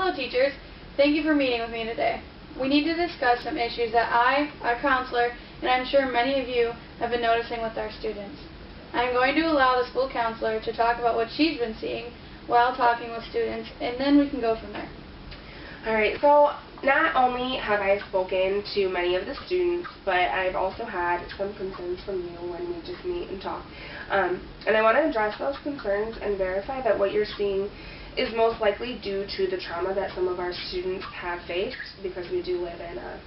Hello teachers, thank you for meeting with me today. We need to discuss some issues that I, our counselor, and I'm sure many of you have been noticing with our students. I'm going to allow the school counselor to talk about what she's been seeing while talking with students, and then we can go from there. Alright, so not only have I spoken to many of the students, but I've also had some concerns from you when we just meet and talk. And I want to address those concerns and verify that what you're seeing is most likely due to the trauma that some of our students have faced, because we do live in a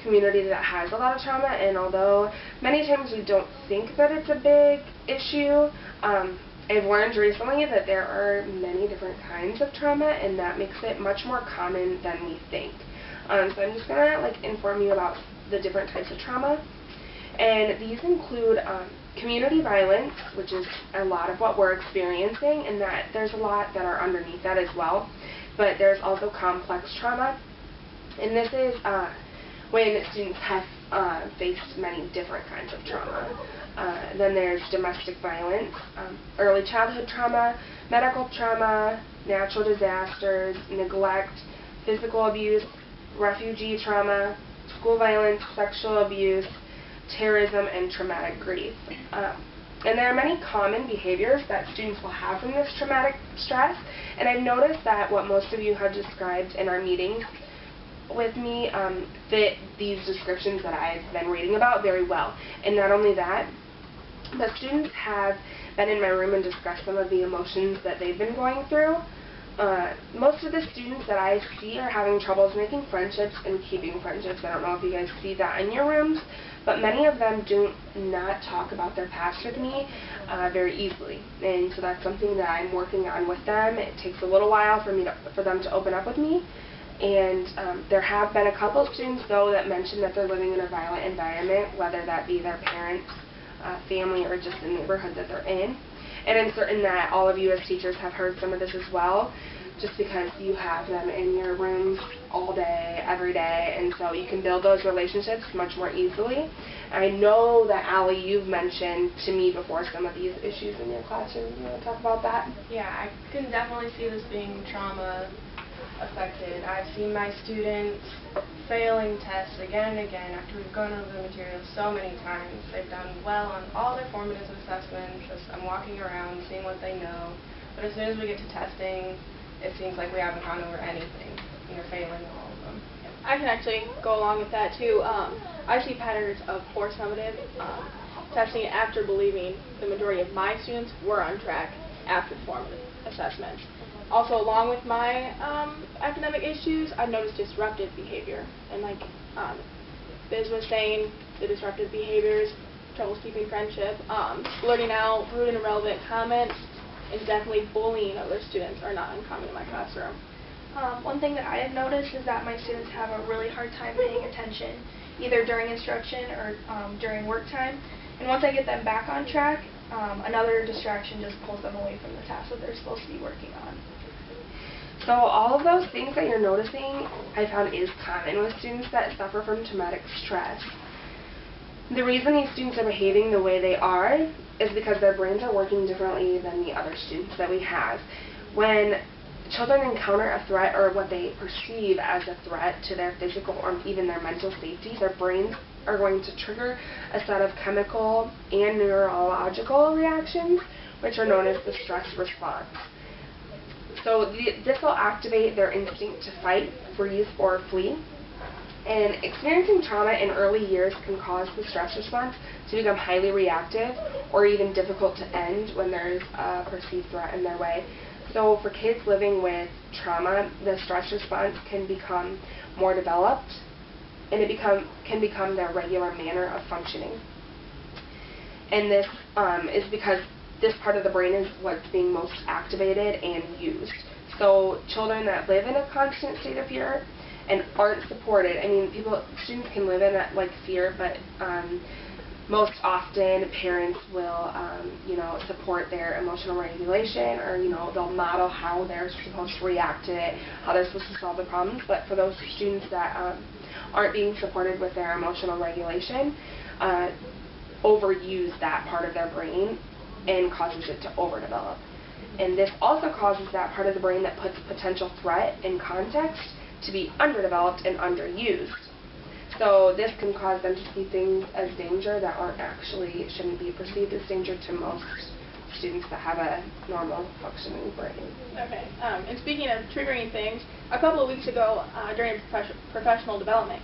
community that has a lot of trauma, and although many times we don't think that it's a big issue, I've learned recently that there are many different kinds of trauma, and that makes it much more common than we think. So I'm just going to inform you about the different types of trauma. And these include community violence, which is a lot of what we're experiencing, and that there's a lot that are underneath that as well. But there's also complex trauma, and this is when students have faced many different kinds of trauma. Then there's domestic violence, early childhood trauma, medical trauma, natural disasters, neglect, physical abuse, refugee trauma, school violence, sexual abuse, terrorism, and traumatic grief. And there are many common behaviors that students will have from this traumatic stress, and I've noticed that what most of you have described in our meetings with me fit these descriptions that I've been reading about very well. And not only that, but students have been in my room and discussed some of the emotions that they've been going through. Most of the students that I see are having troubles making friendships and keeping friendships. I don't know if you guys see that in your rooms, but many of them do not talk about their past with me very easily. And so that's something that I'm working on with them. It takes a little while for them to open up with me. And there have been a couple of students, though, that mention that they're living in a violent environment, whether that be their parents, family, or just the neighborhood that they're in. And I'm certain that all of you as teachers have heard some of this as well, just because you have them in your rooms all day, every day, and so you can build those relationships much more easily. I know that Allie, you've mentioned to me before some of these issues in your classroom. You want to talk about that? Yeah, I can definitely see this being trauma affected. I've seen my students failing tests again and again after we've gone over the materials so many times. They've done well on all their formative assessments. I'm walking around seeing what they know, but as soon as we get to testing, it seems like we haven't gone over anything, and they're failing all of them. I can actually go along with that too. I see patterns of poor summative testing after believing the majority of my students were on track after formative assessments. Also, along with my academic issues, I've noticed disruptive behavior. And like Biz was saying, the disruptive behaviors, troubles keeping friendship, blurting out rude and irrelevant comments, and definitely bullying other students are not uncommon in my classroom. One thing that I have noticed is that my students have a really hard time paying attention, either during instruction or during work time. And once I get them back on track, another distraction just pulls them away from the task that they're supposed to be working on. So all of those things that you're noticing, I found is common with students that suffer from traumatic stress. The reason these students are behaving the way they are is because their brains are working differently than the other students that we have. When children encounter a threat or what they perceive as a threat to their physical or even their mental safety, their brains are going to trigger a set of chemical and neurological reactions, which are known as the stress response. So this will activate their instinct to fight, freeze, or flee. And experiencing trauma in early years can cause the stress response to become highly reactive or even difficult to end when there's a perceived threat in their way. So for kids living with trauma, the stress response can become more developed, and it can become their regular manner of functioning. And this is because this part of the brain is what's being most activated and used. So children that live in a constant state of fear and aren't supported, I mean, students can live in that fear, but most often parents will, support their emotional regulation, or, they'll model how they're supposed to react to it, how they're supposed to solve the problems. But for those students that aren't being supported with their emotional regulation, overuse that part of their brain and causes it to overdevelop. And this also causes that part of the brain that puts potential threat in context to be underdeveloped and underused. So this can cause them to see things as danger that shouldn't be perceived as danger to most students that have a normal functioning brain. Okay. And speaking of triggering things, a couple of weeks ago during professional development,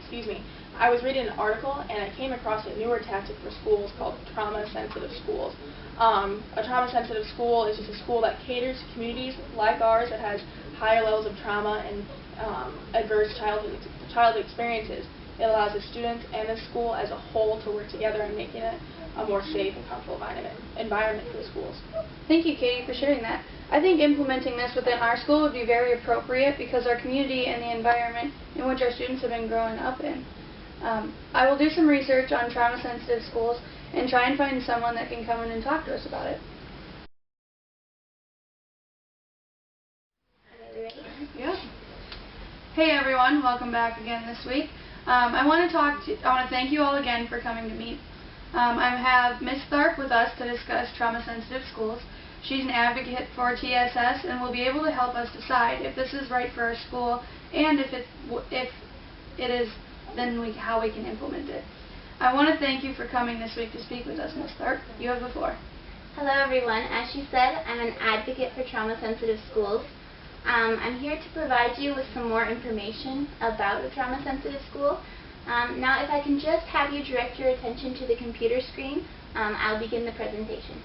I was reading an article and I came across a newer tactic for schools called trauma-sensitive schools. A trauma-sensitive school is just a school that caters to communities like ours that has higher levels of trauma and adverse childhood experiences. It allows the students and the school as a whole to work together in making it a more safe and comfortable environment for the schools. Thank you, Katie, for sharing that. I think implementing this within our school would be very appropriate because our community and the environment in which our students have been growing up in. I will do some research on trauma-sensitive schools and try and find someone that can come in and talk to us about it. Yeah. Hey everyone, welcome back again this week. I want to thank you all again for coming to meet. I have Ms. Tharp with us to discuss trauma-sensitive schools. She's an advocate for TSS and will be able to help us decide if this is right for our school and if it is, then how we can implement it. I want to thank you for coming this week to speak with us, Ms. Tharp. You have the floor. Hello everyone. As she said, I'm an advocate for trauma-sensitive schools. I'm here to provide you with some more information about a trauma-sensitive school. Now if I can just have you direct your attention to the computer screen, I'll begin the presentation.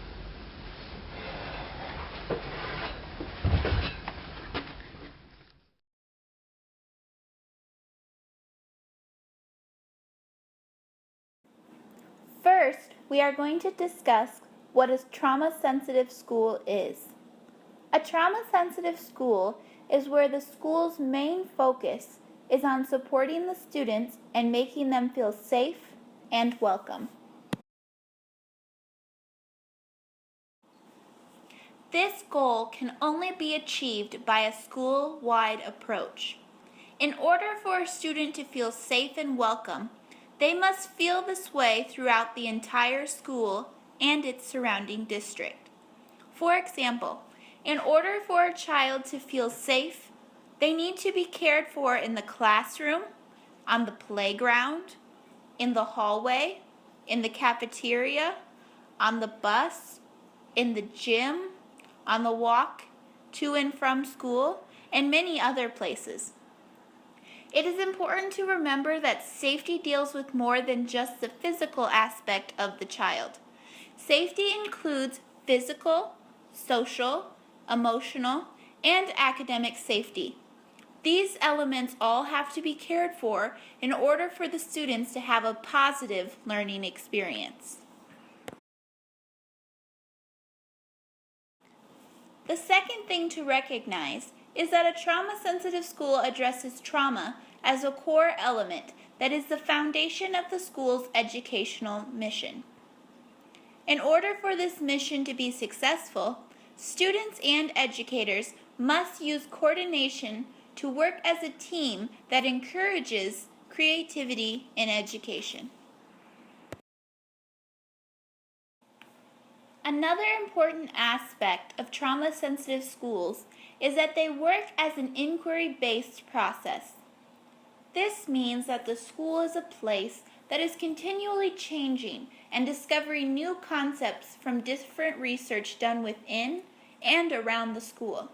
First, we are going to discuss what a trauma-sensitive school is. A trauma-sensitive school is where the school's main focus is on supporting the students and making them feel safe and welcome. This goal can only be achieved by a school-wide approach. In order for a student to feel safe and welcome, they must feel this way throughout the entire school and its surrounding district. For example, in order for a child to feel safe, they need to be cared for in the classroom, on the playground, in the hallway, in the cafeteria, on the bus, in the gym, on the walk to and from school, and many other places. It is important to remember that safety deals with more than just the physical aspect of the child. Safety includes physical, social, emotional, and academic safety. These elements all have to be cared for in order for the students to have a positive learning experience. The second thing to recognize is that a trauma-sensitive school addresses trauma as a core element that is the foundation of the school's educational mission. In order for this mission to be successful, students and educators must use coordination to work as a team that encourages creativity in education. Another important aspect of trauma-sensitive schools is that they work as an inquiry-based process. This means that the school is a place that is continually changing and discovering new concepts from different research done within and around the school.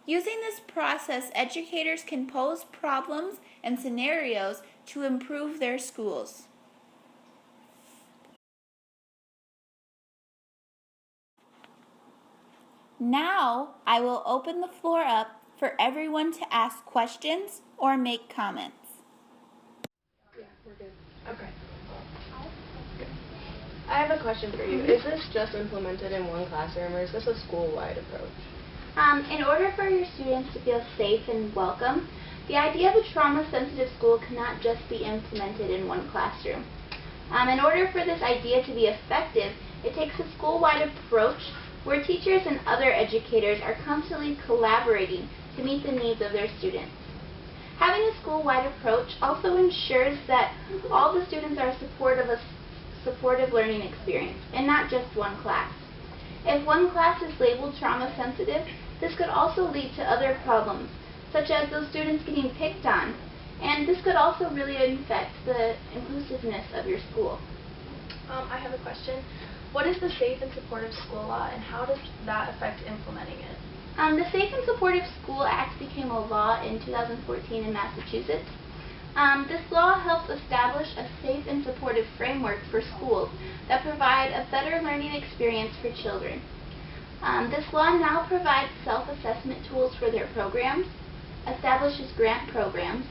Using this process, educators can pose problems and scenarios to improve their schools. Now, I will open the floor up for everyone to ask questions or make comments. Yeah, we're good. Okay. I have a question for you. Is this just implemented in one classroom, or is this a school-wide approach? In order for your students to feel safe and welcome, the idea of a trauma-sensitive school cannot just be implemented in one classroom. In order for this idea to be effective, it takes a school-wide approach where teachers and other educators are constantly collaborating to meet the needs of their students. Having a school-wide approach also ensures that all the students are supportive of a supportive learning experience, and not just one class. If one class is labeled trauma sensitive, this could also lead to other problems, such as those students getting picked on, and this could also really affect the inclusiveness of your school. I have a question. What is the Safe and Supportive School Law, and how does that affect implementing it? The Safe and Supportive School Act became a law in 2014 in Massachusetts. This law helps establish a safe and supportive framework for schools that provide a better learning experience for children. This law now provides self-assessment tools for their programs, establishes grant programs,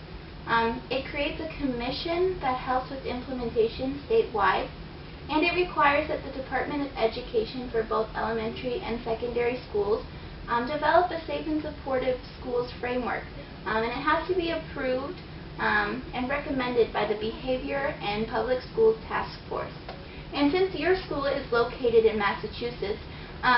it creates a commission that helps with implementation statewide, and it requires that the Department of Education for both elementary and secondary schools develop a safe and supportive schools framework, and it has to be approved and recommended by the Behavior and Public Schools Task Force. And since your school is located in Massachusetts,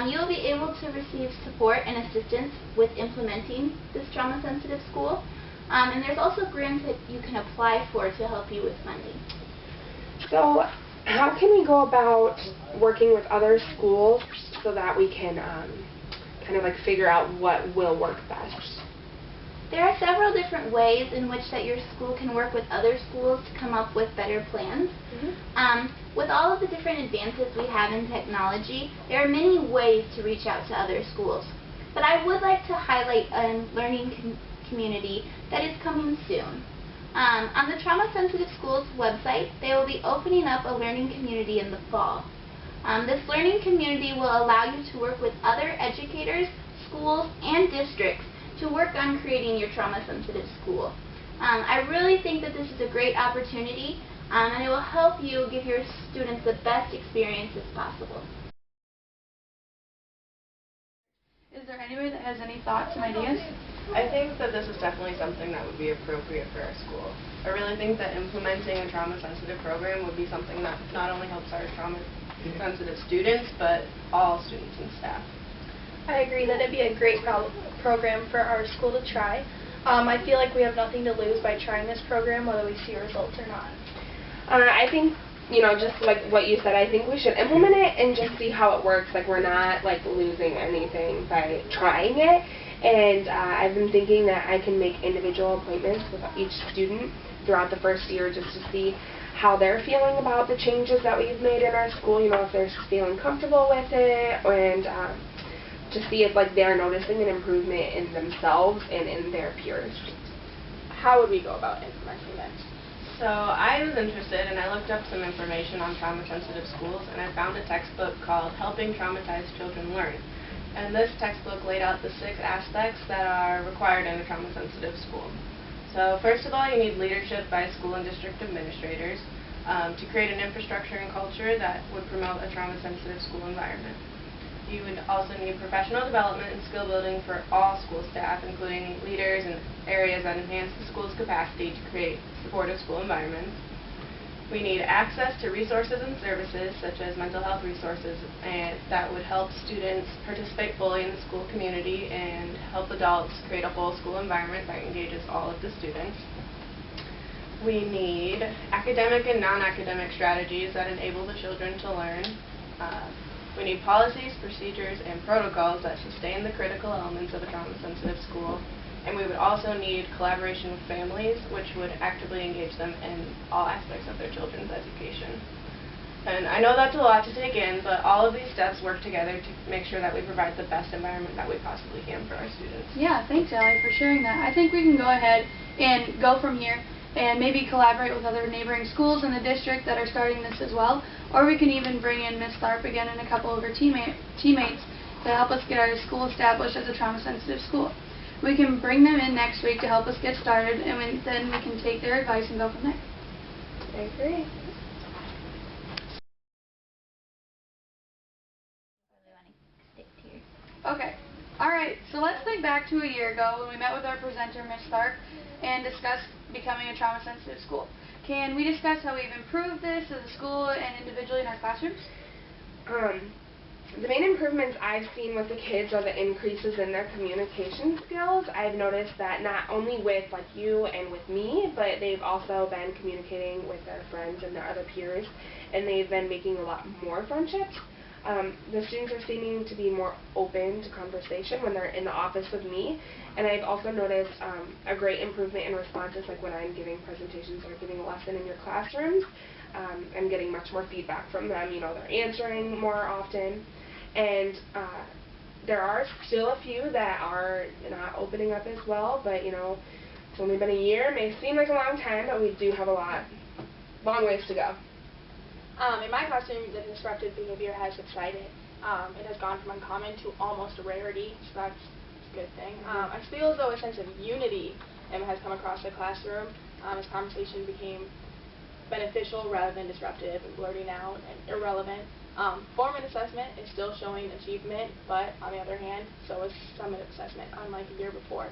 you'll be able to receive support and assistance with implementing this trauma-sensitive school. And there's also grants that you can apply for to help you with funding. So, how can we go about working with other schools so that we can kind of like figure out what will work best? There are several different ways in which that your school can work with other schools to come up with better plans. With all of the different advances we have in technology, there are many ways to reach out to other schools. But I would like to highlight a learning community that is coming soon. On the Trauma Sensitive Schools website, they will be opening up a learning community in the fall. This learning community will allow you to work with other educators, schools, and districts to work on creating your trauma-sensitive school. I really think that this is a great opportunity, and it will help you give your students the best experiences possible. Is there anybody that has any thoughts and ideas? I think that this is definitely something that would be appropriate for our school. I really think that implementing a trauma-sensitive program would be something that not only helps our trauma-sensitive students, but all students and staff. I agree that it'd be a great program for our school to try. I feel like we have nothing to lose by trying this program, whether we see results or not. I think, just like what you said, I think we should implement it and just see how it works. Like, we're not like losing anything by trying it. And I've been thinking that I can make individual appointments with each student throughout the first year just to see how they're feeling about the changes that we've made in our school, if they're feeling comfortable with it, and to see if like they're noticing an improvement in themselves and in their peers. How would we go about implementing that? So I was interested, and I looked up some information on trauma-sensitive schools, and I found a textbook called Helping Traumatized Children Learn. And this textbook laid out the 6 aspects that are required in a trauma-sensitive school. So first of all, you need leadership by school and district administrators to create an infrastructure and culture that would promote a trauma-sensitive school environment. You would also need professional development and skill building for all school staff, including leaders and areas that enhance the school's capacity to create supportive school environments. We need access to resources and services, such as mental health resources, and that would help students participate fully in the school community and help adults create a whole school environment that engages all of the students. We need academic and non-academic strategies that enable the children to learn. We need policies, procedures, and protocols that sustain the critical elements of a trauma-sensitive school. And we would also need collaboration with families, which would actively engage them in all aspects of their children's education. And I know that's a lot to take in, but all of these steps work together to make sure that we provide the best environment that we possibly can for our students. Yeah, thanks, Allie, for sharing that. I think we can go ahead and go from here and maybe collaborate with other neighboring schools in the district that are starting this as well. Or we can even bring in Ms. Tharp again and a couple of her teammates to help us get our school established as a trauma-sensitive school. We can bring them in next week to help us get started, and then we can take their advice and go from there. I agree. Okay. Alright, so let's think back to a year ago when we met with our presenter, Ms. Tharp, and discussed becoming a trauma-sensitive school. Can we discuss how we've improved this as a school and individually in our classrooms? The main improvements I've seen with the kids are the increases in their communication skills. I've noticed that not only with like you and with me, but they've also been communicating with their friends and their other peers, and they've been making a lot more friendships. The students are seeming to be more open to conversation when they're in the office with me, and I've also noticed a great improvement in responses, like when I'm giving presentations or giving a lesson in your classrooms. I'm getting much more feedback from them. You know, they're answering more often, and there are still a few that are not opening up as well, but you know, it's only been a year. It may seem like a long time, but we do have a long ways to go. In my classroom, the disruptive behavior has subsided. It has gone from uncommon to almost a rarity, so that's a good thing. I feel as though a sense of unity has come across the classroom as conversation became beneficial rather than disruptive and blurting out and irrelevant. Formative assessment is still showing achievement, but on the other hand, so is summative assessment, unlike a year before.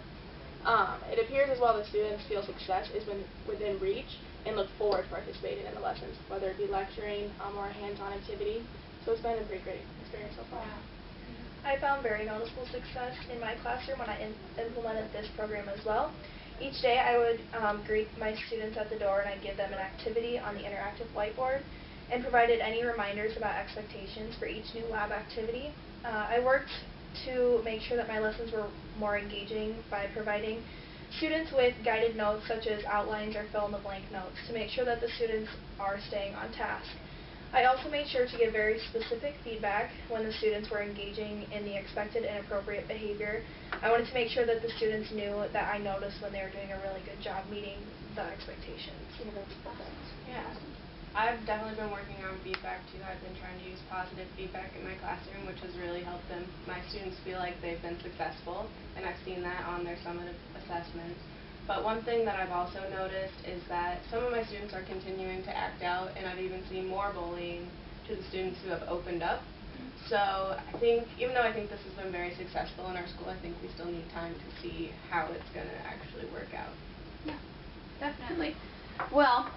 It appears as well that students feel success is within reach and look forward to participating in the lessons, whether it be lecturing or a hands-on activity. So it's been a pretty great experience so far. I found very noticeable success in my classroom when I implemented this program as well. Each day I would greet my students at the door and I'd give them an activity on the interactive whiteboard and provided any reminders about expectations for each new lab activity. I worked to make sure that my lessons were more engaging by providing students with guided notes such as outlines or fill-in-the-blank notes to make sure that the students are staying on task. I also made sure to give very specific feedback when the students were engaging in the expected and appropriate behavior. I wanted to make sure that the students knew that I noticed when they were doing a really good job meeting the expectations. Yeah. I've definitely been working on feedback too. I've been trying to use positive feedback in my classroom, which has really helped my students feel like they've been successful, and I've seen that on their summative assessments. But one thing that I've also noticed is that some of my students are continuing to act out, and I've even seen more bullying to the students who have opened up. So I think, even though I think this has been very successful in our school, I think we still need time to see how it's going to actually work out. Yeah, definitely. Well,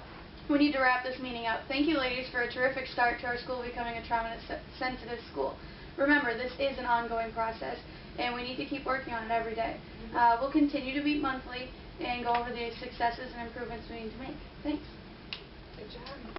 we need to wrap this meeting up. Thank you, ladies, for a terrific start to our school becoming a trauma-sensitive school. Remember, this is an ongoing process, and we need to keep working on it every day. We'll continue to meet monthly and go over the successes and improvements we need to make. Thanks. Good job.